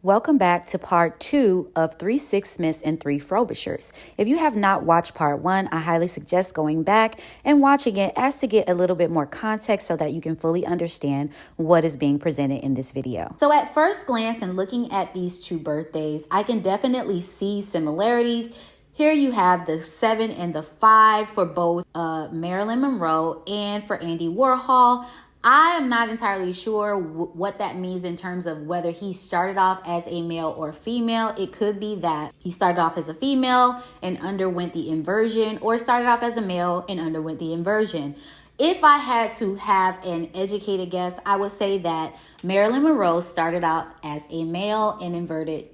Welcome back to part 2 of 3 Sixsmiths and 3 Frobishers. If you have not watched part 1, I highly suggest going back and watching it as to get a little bit more context so that you can fully understand what is being presented in this video. So at first glance and looking at these two birthdays, I can definitely see similarities. Here you have the 7 and the 5 for both Marilyn Monroe and for Andy Warhol. I am not entirely sure what that means in terms of whether he started off as a male or female. It could be that he started off as a female and underwent the inversion, or started off as a male and underwent the inversion. If I had to have an educated guess, I would say that Marilyn Monroe started out as a male and inverted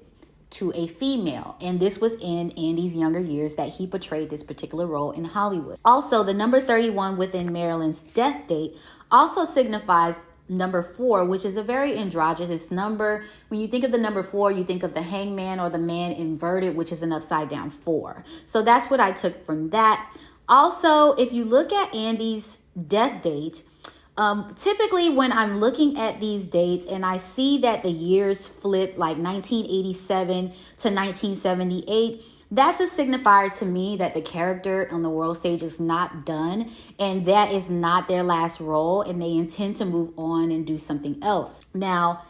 to a female, and this was in Andy's younger years that he portrayed this particular role in Hollywood. Also, the number 31 within Marilyn's death date also signifies number 4, which is a very androgynous number. When you think of the number 4, you think of the hangman or the man inverted, which is an upside down 4. So that's what I took from that. Also, if you look at Andy's death date, typically when I'm looking at these dates and I see that the years flip, like 1987 to 1978, that's a signifier to me that the character on the world stage is not done, and that is not their last role, and they intend to move on and do something else. Now,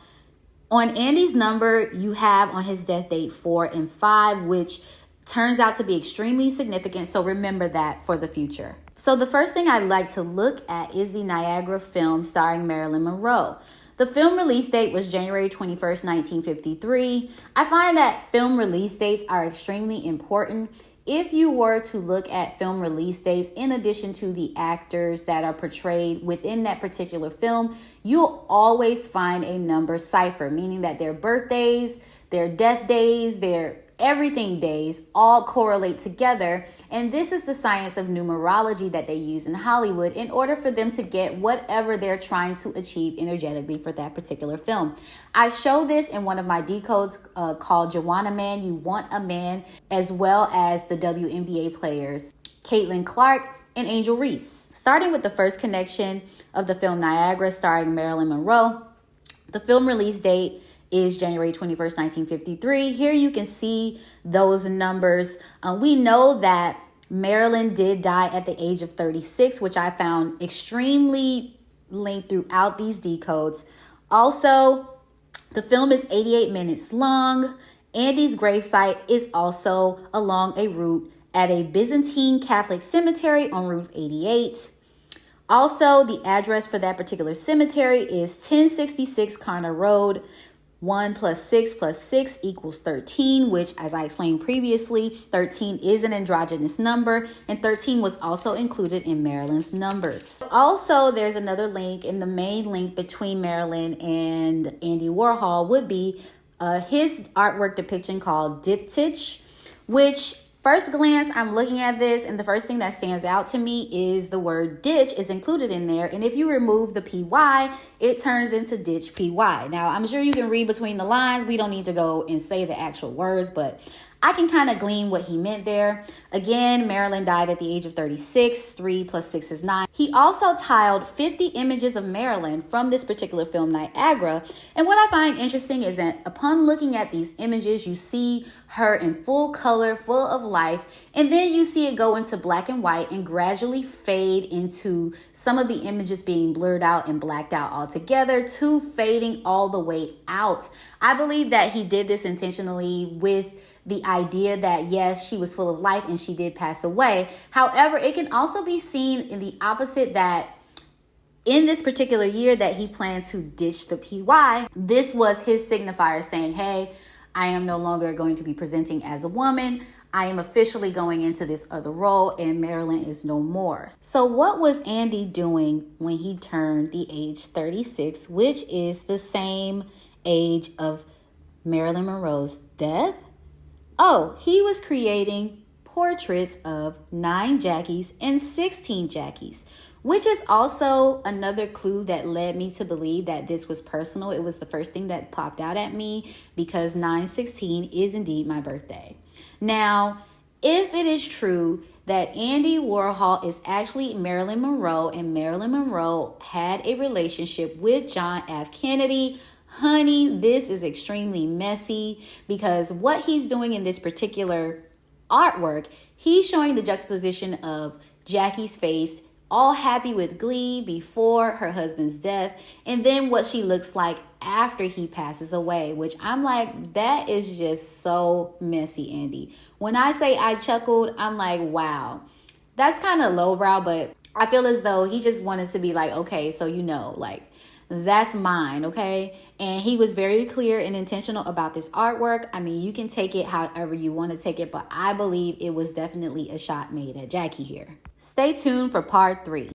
on Andy's number, you have on his death date 4 and 5, which turns out to be extremely significant, so remember that for the future. So the first thing I'd like to look at is the Niagara film starring Marilyn Monroe. The film release date was January 21st, 1953. I find that film release dates are extremely important. If you were to look at film release dates, in addition to the actors that are portrayed within that particular film, you'll always find a number cipher, meaning that their birthdays, their death days, their everything days all correlate together. And this is the science of numerology that they use in Hollywood in order for them to get whatever they're trying to achieve energetically for that particular film. I show this in one of my decodes called Joanna Man, You Want a Man, as well as the WNBA players Caitlin Clark and Angel Reese. Starting with the first connection of the film Niagara starring Marilyn Monroe, the film release date is January 21st, 1953. Here you can see those numbers. We know that Marilyn did die at the age of 36, which I found extremely linked throughout these decodes. Also, the film is 88 minutes long. Andy's gravesite is also along a route at a Byzantine Catholic cemetery on Route 88. Also, the address for that particular cemetery is 1066 Connor Road. 1 + 6 + 6 = 13, which, as I explained previously, 13 is an androgynous number, and 13 was also included in Marilyn's numbers. Also, there's another link, and the main link between Marilyn and Andy Warhol would be his artwork depiction called Diptych, which, first glance, I'm looking at this, and the first thing that stands out to me is the word ditch is included in there. And if you remove the PY, it turns into ditch PY. Now, I'm sure you can read between the lines. We don't need to go and say the actual words, but I can kind of glean what he meant there. Again, Marilyn died at the age of 36. 3 + 6 is 9. He also tiled 50 images of Marilyn from this particular film, Niagara. And what I find interesting is that upon looking at these images, you see her in full color, full of life, and then you see it go into black and white and gradually fade into some of the images being blurred out and blacked out altogether to fading all the way out. I believe that he did this intentionally with the idea that, yes, she was full of life and she did pass away. However, it can also be seen in the opposite, that in this particular year that he planned to ditch the PY, this was his signifier saying, hey, I am no longer going to be presenting as a woman. I am officially going into this other role, and Marilyn is no more. So what was Andy doing when he turned the age 36, which is the same age of Marilyn Monroe's death? Oh, he was creating portraits of 9 Jackies and 16 Jackies, which is also another clue that led me to believe that this was personal. It was the first thing that popped out at me because 9/16 is indeed my birthday. Now, if it is true that Andy Warhol is actually Marilyn Monroe and Marilyn Monroe had a relationship with John F. Kennedy, Honey, this is extremely messy because what he's doing in this particular artwork, he's showing the juxtaposition of Jackie's face, all happy with glee before her husband's death, and then what she looks like after he passes away, which I'm like, that is just so messy, Andy. When I say I chuckled, I'm like, wow, that's kind of lowbrow, but I feel as though he just wanted to be like, okay, so like, that's mine, okay? And he was very clear and intentional about this artwork. I mean, you can take it however you want to take it, but I believe it was definitely a shot made at Jackie here. Stay tuned for part 3.